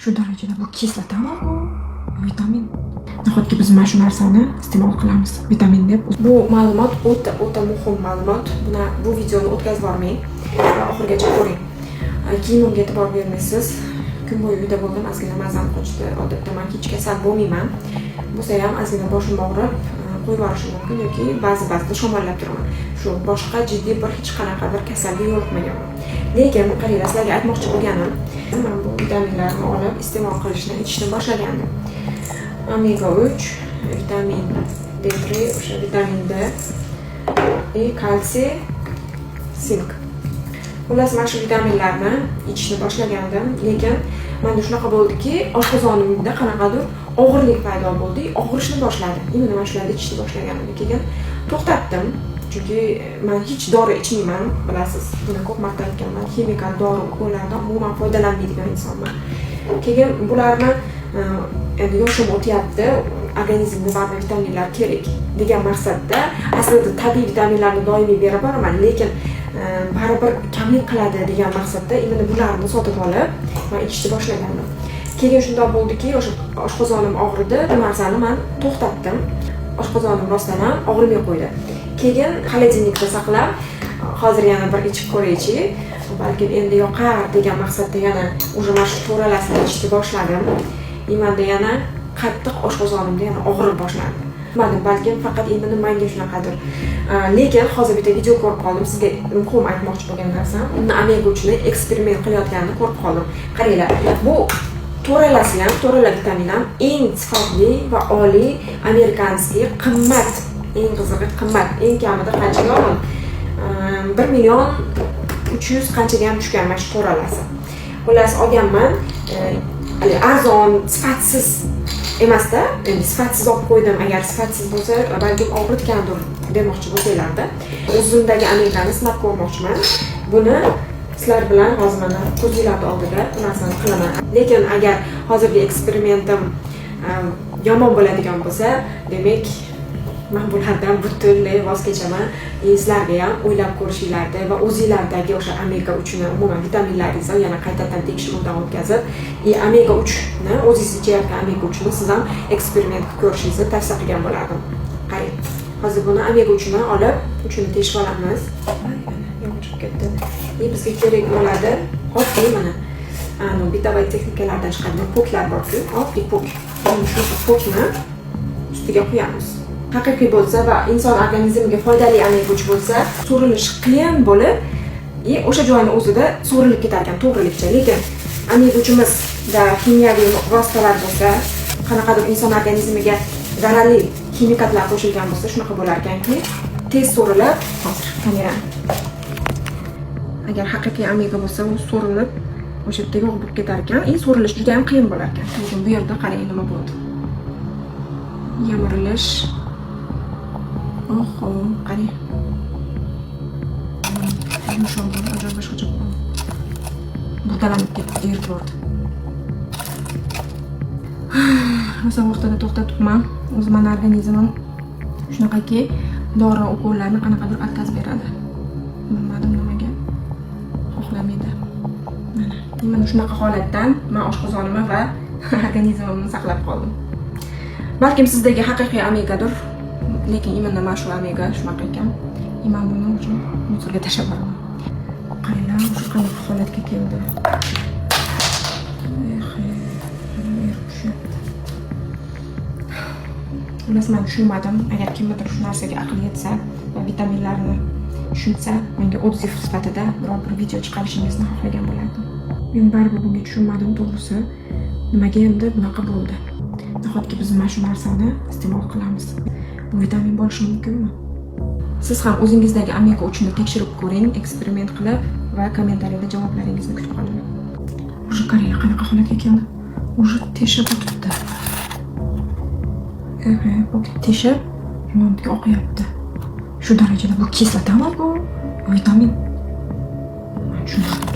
Shu darajada bu kislotami bu? Vitamin. Nahotki biz mana shu narsani iste'mol qilamiz. Vitamin deb. Bu ma'lumot o'ta muhim ma'lumot. Bu videoni o'tkazib bormang va oxirigacha ko'ring. Kiyimimga e'tibor bermaysiz. Kun bo'yi uyda bo'ldim, ozgina mazam qochdi. Odatda men hech kasal bo'lmayman. Bo'lsa ham ozgina boshim og'rib, qo'yib yuborishim mumkin yoki ba'zida shamollab turaman. Shu boshqa jiddiy bir hech qanaqa bir kasalga yo'liqmaganman. Lekin qaranglar, sizlarga aytmoqchi bo'lganim, men bu vitaminlarni olib iste'mol qilishni ichishni boshlagandim. Omega 3, vitamin D3, o'sha vitamin D, kalsiy, sink. Xullas, mana shu vitaminlarni ichishni boshlagandim, lekin menda shunaqa bo'ldiki, oshqozonimda qanaqadir og'irlik paydo bo'ldi, og'rishni boshladi. Endi mana shularni ichishni boshlaganimdan keyin to'xtatdim. Chunki men hech dori ichmayman, bilasiz. Buni ko'p marta aytganman. Kimikal dori ukollardan umuman foydalanmaydigan insonman. Keyin bularni endi yoshim o'tyapti, organizmga barcha vitaminlar kerak degan maqsadda aslida tabiiy vitaminlarni doimiy berib boraman, lekin baribir kamlik qiladi degan maqsadda endi bularni sotib olib men ichishni boshlaganman. Keyin shunday bo'ldiki, o'sha oshqozonim og'ridi, bu narsani men to'xtatdim. Oshqozonim rostdan ham og'rimay qo'ydi. Keyin xolodilnikda saqlab, hozir yana bir ichib ko'raychi, balki endi yoqar degan maqsadda yana o'sha mana shu to'ralasini ichishni boshladim. Menda yana qattiq oshqozonimda yana og'rib boshladi. Balki faqat endi menga shunaqadir. Lekin hozir bitta video ko'rib qoldim. Sizga muhim aytmoqchi bo'lgan narsam, omega 3 ni eksperiment qilayotganini ko'rib qoldim. Qaranglar, bu to'ralasi ham, to'rala vitamin ham eng sifatli va oliy amerikanskiy qimmat, eng qizig'i qimmat, eng kamida qanchaga oldim? 1 million 300 qanchaga ham tushgan mana shu to'ralasi. Xullas olganman. Arzon, sifatsiz emasda, endi sifatsiz olib qo'ydim. Agar sifatsiz bo'lsa, balki og'ritgandir demoqchi bo'lsanglarda, o'zimdagi omegani sinab ko'rmoqchiman. Buni sizlar bilan hozir mana ko'zinglar oldida bu narsani qilaman. Lekin agar hozirgi eksperimentim yomon bo'ladigan bo'lsa, demak men bulardan butunlay voz kechaman. Sizlarga ham o'ylab ko'rishinglarni va o'zinglardagi o'sha omega 3 ni, umuman vitaminlaringizni yana qaytadan tekshiruvdan o'tkazib, omega 3 ni, o'zingiz ichayotgan omega 3 ni siz ham eksperiment qilib ko'rishingizni tavsiya qilgan bo'lardim. Qarang, hozir buni omega 3 ni olib, uchini teshib olamiz. Yog'ib ketdi. Bizga kerak bo'ladi, oddiy mana bitaviy texnikalardan chiqadigan poklar bor-ku, oddiy pok. Shu pokni ustiga qo'yamiz. Haqiqiy bo'lsa va inson organizmiga foydali omega 3 bo'lsa, so'rilish qiyin bo'lib, o'sha joyning o'zida so'rilib ketar ekan to'g'rilikcha. Lekin omega 3imizda kimyoviy vositalar bo'lsa, qanaqadir inson organizmiga zararli kimikatlar qo'shilgan bo'lsa, shunaqa bo'lar ekanki, tez so'rilib, hozir kamerani. Agar haqiqiy omega bo'lsa, u so'rilib o'sha yerda yo'q bo'lib ketar ekan. So'rilish juda ham qiyin bo'lar ekan. Lekin bu yerda qarang nima bo'ldi. Yamirilish. Oho, qarang. Yumshoq bo'ldi, ajoyib boshqacha bo'ldi. Butalanib ketdi, yerga bordi. O'sha vaqtida to'xtatibman. O'zimning organizmim shunaqaki, dori ukollarni qanaqadir atkaz beradi. Bilmadim nimaga. Xohlamaydi. Mana shunaqa holatdan men oshqozonimni va organizmimni saqlab qoldim. Balkim sizdagi haqiqiy omegadir, lekin imanda mana shu omega shunaqa ekan. Men buni uchun musorga tashlab boraman. Qaranglar, shu qanaqa holatga keldi. Xullas, men tushunmadim. Agar kimdir shu narsaga aql yetsa va vitaminlarni tushunsa, menga odziv sifatida biror bir video chiqarishingizni xohlagan bo'lardim. Men baribir bunga tushunmadim, to'g'risi. Nimaga endi bunaqa bo'ldi? Nahotki biz mana shu narsani iste'mol qilamiz. Bu vitamin bo'lishi mumkinmi? Siz ham o'zingizdagi omega 3 ni tekshirib ko'ring, eksperiment qilib va kommentariyada javoblaringizni kutib qolaman. O'sha qarang, qanaqa holatga keldi? O'sha teshib o'tibdi. Teshib, yonimga oqyapti. Shu darajada bu kislotami bu? Vitamin. Tushunmadim.